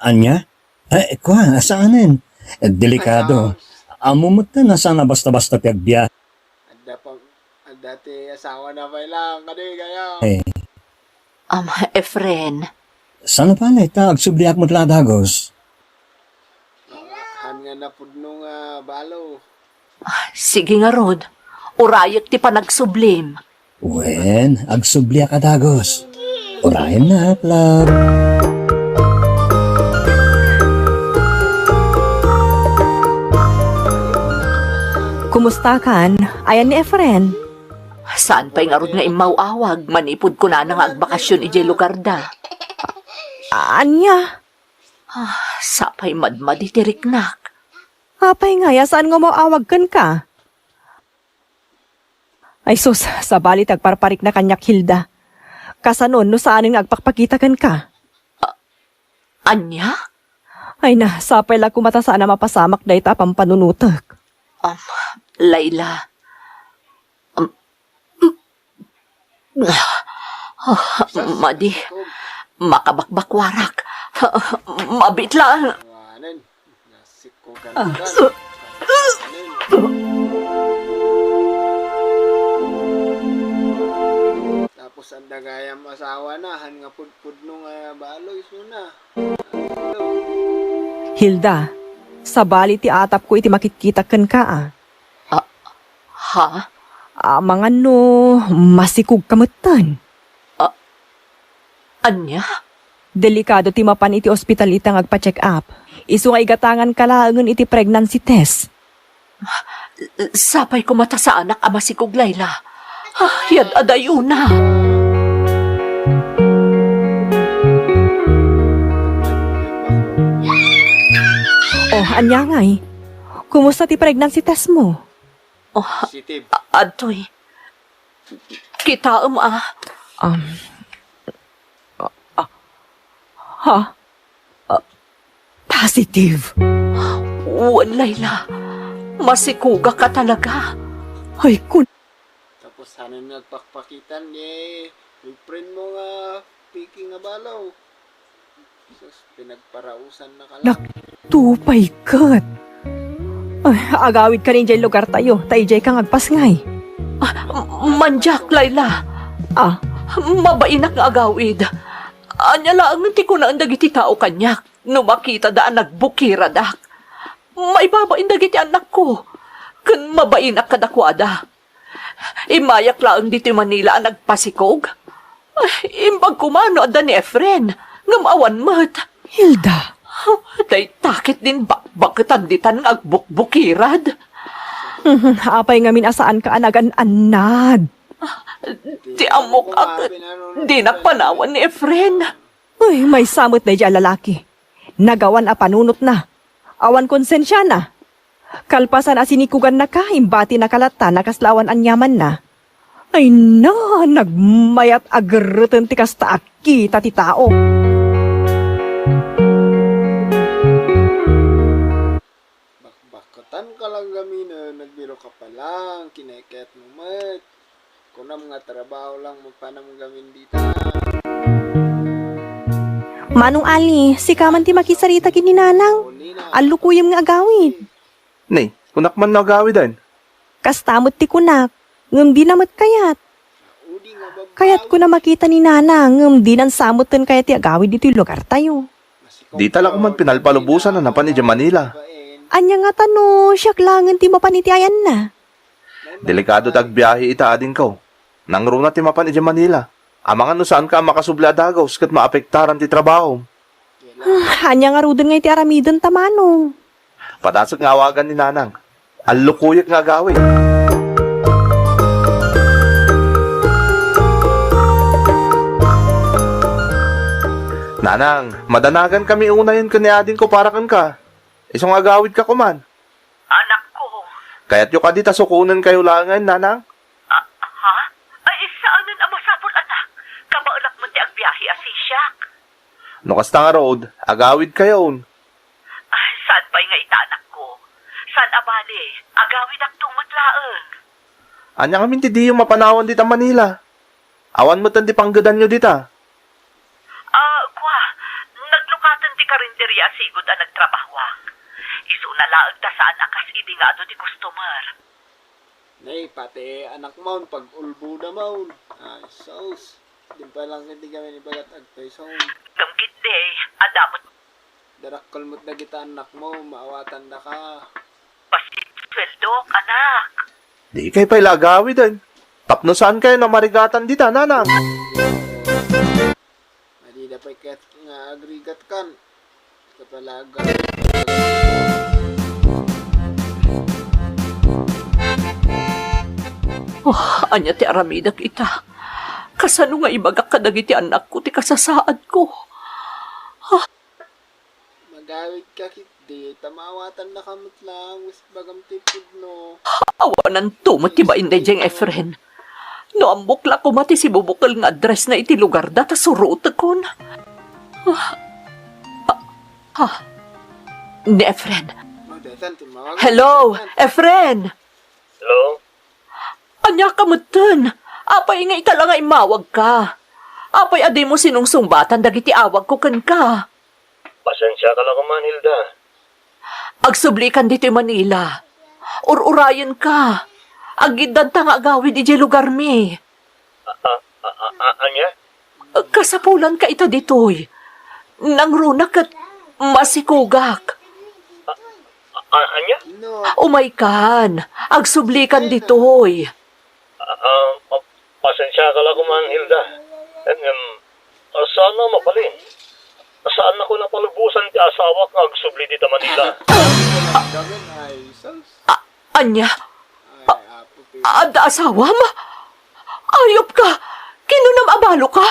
Anya? Ay, kwa, asaanin? Delikado. Amumot na sana basta-basta piagbiya. Dati asawa na pa lang, kadi kaya. Efren. Sana pala ita, agsubliak mo't ladagos. Han nga napudno nga balo. Sige nga, Rod. Urayak ti panagsublim. Wen, agsubliak adagos. Urayan na, plug. Kumusta kan? Ayan ni Efren. Saan pa'y nga Rod nga imawawag? Manipod ko na nga agbakasyon ijay lugar da. Anya? Sapay madmad iti riknak. Apay nga, saan nga mo awag kan ka? Ay sus, sa balit agparparik na kanyak Hilda. Kasanon, no saan nga agpakpakita kan ka? Anya? Ay na, sapay lang kumata saan na mapasamak na ita pampanunutak. Layla. Madi, makabakbakwarak. Mabitla. Anan, nasik ko ka Tapos ang dagayang asawa na, han nga pudpud nung balo, iso na. Hilda, sa bali ti atap ko iti makikita kan ka Ha? Mga no, masikog kamutan. Anya? Delikado ti mapan iti ospital itang agpa-check up. Isu nga igatangan kalaangan iti pregnancy test. Sapay ko mata sa anak amasikog Layla. Yan adayo na. Oh, anya ngay. Kumusta ti pregnancy test mo? Positive. Adoy. Kita Positive. Uwan, Layla. Masikuga ka talaga. Ay, Tapos sana nagpakpakitan boyfriend mo nga piki nga balaw. Sus, pinagparausan na ka lang. tupay kat. Ay, agawid ka rin dyan lugar tayo. Tayo dyan kang agpasngay. Manjak, Layla. Mabainak nga agawid. Anya lang ti ko na ang dagiti tao kanyak. No makita daan nagbukira dak. Maibabain dagiti anak ko. Kun mabainak kadakwada. Imayak lang dito Manila ang nagpasikog. Imbag kumano ada ni Efren. Ngamawan mat. Hilda. Day takit din bakit ditan ng agbukbukirad. Apay ngamin asaan ka anagan-anad. Di amok ak. Di nakpanawan ni Efren. Uy, may samot na dyan lalaki. Nagawan a panunot na. Awan konsensya na. Kalpasan asinikugan na ka, imbati na kalata, nakaslawan anyaman na. Ay na, nagmayat agruten ti kasta akita ti tao. Bakbakatan ka lang gamina, nagbiro ka pa lang, kineket mo mat. Kung na mga trabaho lang magpanam gamin dito. Manong Ali, si kaman ti makisarita kininanang. Alukuyam nga agawid. Nay, kunak man nagawidan. Kastamot ti kunak, ngem di namat kayat. Kayat ko na makita ni Nana, ngem di nan samutan kayat ti agawid dito lugar tayo. Di tala ko man pinalpalubusan na napan ni Manila. Anya nga tano, siyak langan ti mapanitiayan na. Delikado tagbiyahe ita adin ko. Nang runa ti mapan iti Manila. Amang ano saan ka makasubli adagaw kat maapektaran ti trabaho. Hanya nga ruden nga iti aramiden tamano. Padasok nga awagan ni Nanang. Allukuyak nga gawin. Nanang, madanagan kami unayan ka ni adin ko para kan ka. Isang agawid ka kuman. Anak ko. Kaya't yung kadita sukunan kayo langan, Nanang. Ha? Ay, saanan ang masapol, anak? Kabaalak mo ti agbiyahe asisya. No kasta nga road, agawid kayon. Ay, saan pa'y nga ita, anak ko? Saan abali? Agawin ang tumatlaan. Anya kami ti di yung mapanawan dita Manila. Awan mo tan di panggadan nyo dita. Kwa, naglukatan ti karinderya sigod ang nagtrabahwang. Isu na laag ta saan akas idi nga ado di customer. Nay, pati anak mo, pag ulbo na mo. Ay, sus. Di pa lang hindi kami ni Bagat Agpay Song. Gamgit day, adamot Darakol mo't na kita anak mo, maawatan na ka. pasit sweldo, anak. Di kay pa'y agawid din. Tapno saan kayo na marigatan dita, Nanang? Madi na pa'y kat nga agrigat kan. Kapalaga. Anya ti aramidak ita. Kasano nga ibagak kadagiti anak ko ti kasasaad ko. Magawid ka kit di. Tamawatan na kamot lang. Mas bagam tipid no. Awanan to matiba inday jeng Efren. No ambok la ko mati si bubukal nga address na iti lugar da ta surot kon. Ni Efren. Magdatan timawag. Hello, Efren. Hello? Anya ka mutan. Apay nga ika lang nga imawag ka. Apay adi mo sinungsumbatan dagiti awag ko kan ka. Pasensya ka lang kuman, Hilda. Agsublikan dito Manila. Urayan ka. Agidan ta nga agawid iti lugar mi. Anya? Kasapulan ka ita ditoy. Nang runak at masikugak. Anya? No. Umay kan. Agsublikan ditoy. Pasensya ka lang kuman, Hilda. Sana mapalin. Saan ako napalubusan ti asawa kang agsubli dito Manila? Gawin ay sus. Anya? Ay, apo pi. Ada asawam? Ayop ka. Kinunam abalo ka.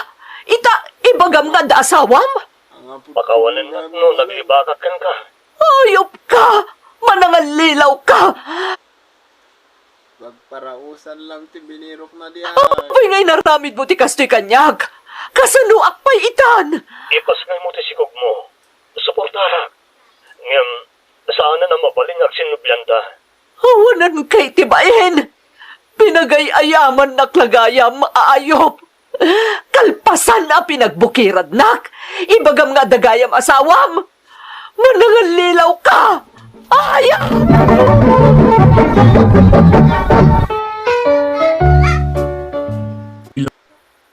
Ibagam nga da asawam? Ang apo pi. Pakawanin nga no, naglibakakan ka. Ayop ka. Manangal lilaw ka. Pagparausan lang ti binirok na diyan. Apay ngay naramid mo ti kastoy kanyag. Kasanuak pa'y itan. Ipas nga mo ti sigog mo. Suportara. Ngayon, saan na mabalin agsinubyan ta? Awanan kay tibain. Pinagay-ayaman na klagayam aayop. Kalpasan na pinagbukirad nak. Ibagam nga dagayam asawam. Manangal lilaw ka. Ayaw!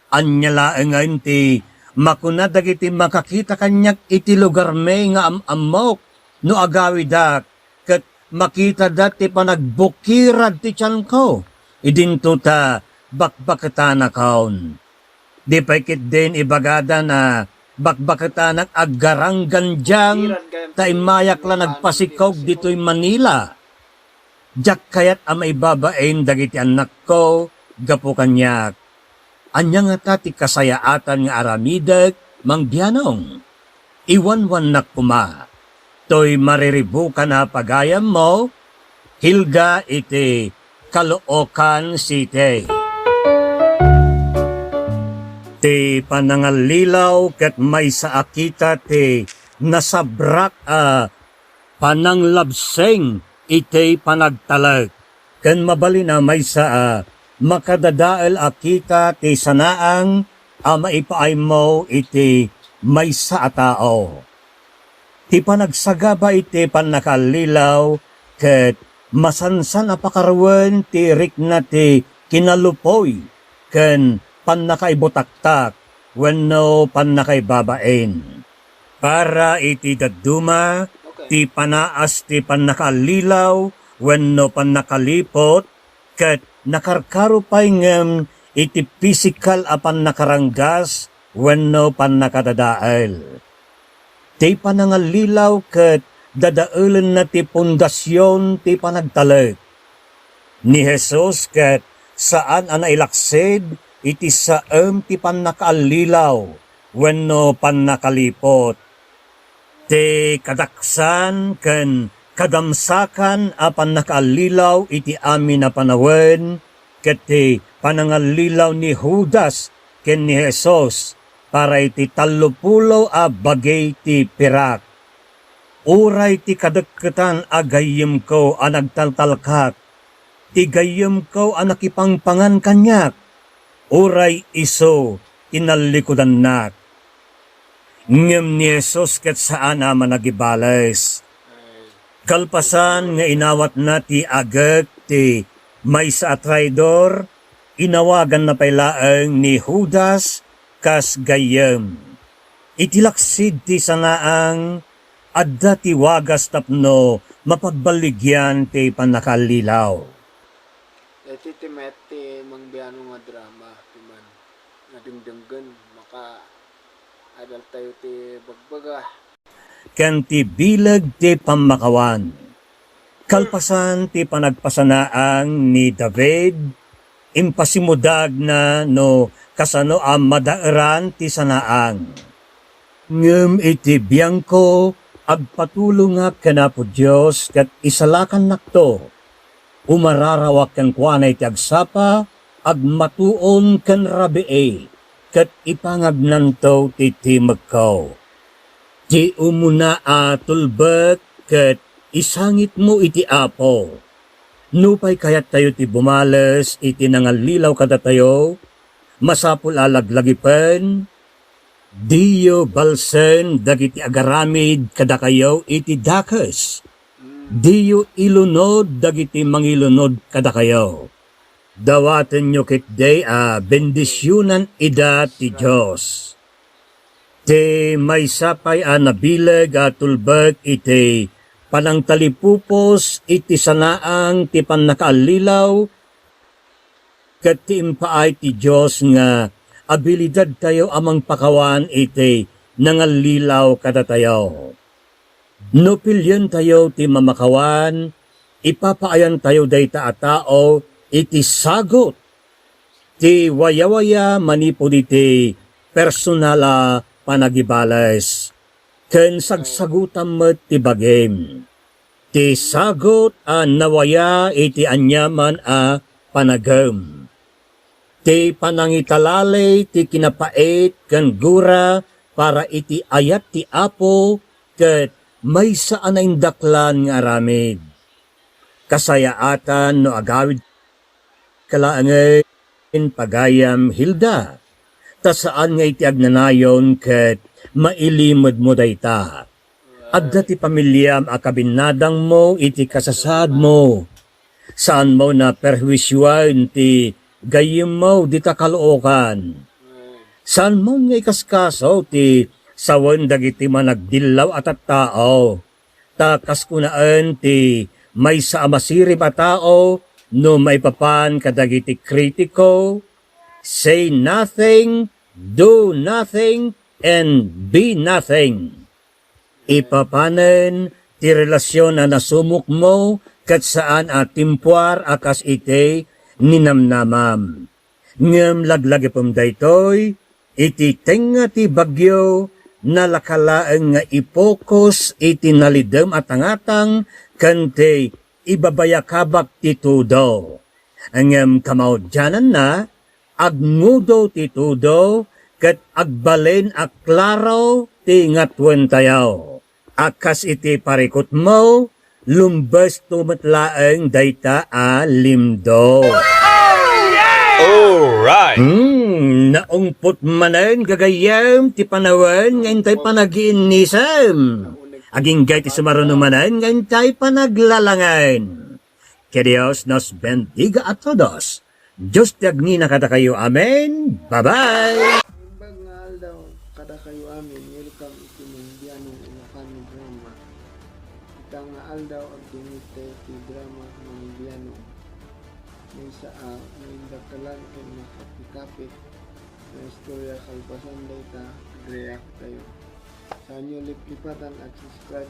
Anya laeng ti makuna dagiti makakita kanyak iti lugar may nga amok no agawi dak ket makita dati panagbukirad ti tiyan ko idinto ta bakbakatan kaon di paikit din ibagada na bakbakatan aggarang ganjang ta imayak la nagpasikog dito'y Manila jak kayat amay babaen dagiti anak ko gapo kanyak anya nga tati kasayaatan nga aramidag mangbianong. Iwanwan na kuma. To'y mariribukan na pagayam mo, Hilda iti Caloocan City. Ti panangalilaw ket may sa akita ti nasabrak pananglabseng iti panagtalag. Ken mabali na may sa makadadael akita ti sanaang maipaay mo iti may sa atao. Ti panagsagaba iti panakalilaw ket masansan apakaruan ti rikna ti kinalupoy ken panakaibutaktak wenno panakaibabaen. Para iti daduma ti panaas ti panakalilaw wenno panakalipot ket nakarkaro pa'y ngem iti physical apan nakaranggas wenno pan nakadadael. Ti panangalilaw ket dadaelen na ti pundasyon ti panagtalek. Ni Jesus ket saan anailaksid iti saem ti pannakaalilaw wenno pannakalipot. Ti kadaksan ken kadamsakan apan nakaalilaw iti amin na panawen ket ti panangalilaw ni Judas ken ni Jesus para iti 30 a bagay ti pirak. Uray ti kadekketan agayem ko a nagtaltalkat, ti gayem ko a nakipangpangan kanyak, uray iso tinalikudan nak. Ngem ni Jesus ket saan na managibales. Kalpasan nga inawat na ti agek ti maysa a traidor, inawagan na pailaeng ni Judas kas gayem. Itilaksid ti sanaang adda ti wagas tapno mapagbaligyan ti panakalilaw. Iti timet ti mangbiano nga drama timan nga dingdinggan maka adal tayo ti bagbaga. Ken ti bilag ti pamakawan. Kalpasan ti panagpasanaang ni David, impasimudag na no kasano ang madairan ti sanaang. Ngem iti biyangko agpatulong nga kanapo Diyos kat isalakan nakto. Umararawak kan kuanay ti agsapa, agmatuon kan rabie, kat ipangagnanto ti timag ko. Ti umuna tulbek kat isangit mo iti apo. Nupay kayat tayo ti bumales iti nangalilaw kada tayo, masapul alaglagipen, diyo balsen dagiti agaramid kada kayo iti dakas. Diyo ilunod dagiti mangilunod kada kayo. Dawaten nyo kitday bendisyonan ida ti Diyos. Ti may sapay nabileg tulbek iti panang talipupos iti sanaang ti pannakaalilaw ket ti impaay ti Diyos nga abilidad tayo amang pakawan iti nangalilaw kada tayo. No pilyen tayo ti mamakawan, ipapaayan tayo dayta a tao iti sagot. Ti waya-waya manipod iti personala panagibales. Ken sagsagutam met ti bagem. Ti sagot nawaya iti anyaman panagem. Ti panangitalalay ti kinapait ken gura para iti ayat ti apo ket may saan na indaklan nga aramid. Kasayaatan no agawid kalaangin pagayam hilda. Ta saan nga iti agnanayon ket mailimod mo dayta. Adda ti pamilyam akabinadang mo iti kasasad mo. Saan mo na perwisyon ti gayim mo di takalookan. Saan mo nga ikaskaso ti sawan dagiti managdilaw at tao. Takas kunaan ti may sa amasirib a tao no may papan kadagiti kritiko. Say nothing, do nothing, and be nothing. Ipapanen ti relasyon na nasumok mo kat saan timpuar akas ite ninamnamam. Ngem laglagi daytoy iti tenga ti bagyo nalakalaeng nga ipokos iti nalidem at angatang kante ibabayakabak ti tudo. Ngem kamaudyanan na agmudo ti tudo ket agbalen klaro ti ngatwen tayo. Akas iti parikot mo, lumbes tumetlaeng dayta limdo. Alright! Naungpot manen gagayam ti panawen ngayon tayo panagiinisam. Aging gay ti sumaruno manen ngayon tayo panaglalangan. Que Dios nos bendiga a todos. Diyos tiagni na kada kayo. Amen. Bye-bye. Imbag nga aldaw kada kayo amin, welcome iti mangbianong Ilocano drama. Ita nga aldaw ag dumite ti drama mangbiano. may dakalan kay makapikapit na istorya kalpasan data react tayo sa inyo lipatan at subscribe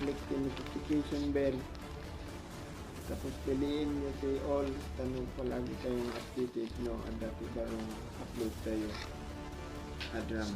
click the notification bell tapos piliin nyo kay all tanong palagi kayong updated no at dati barong upload tayo adram.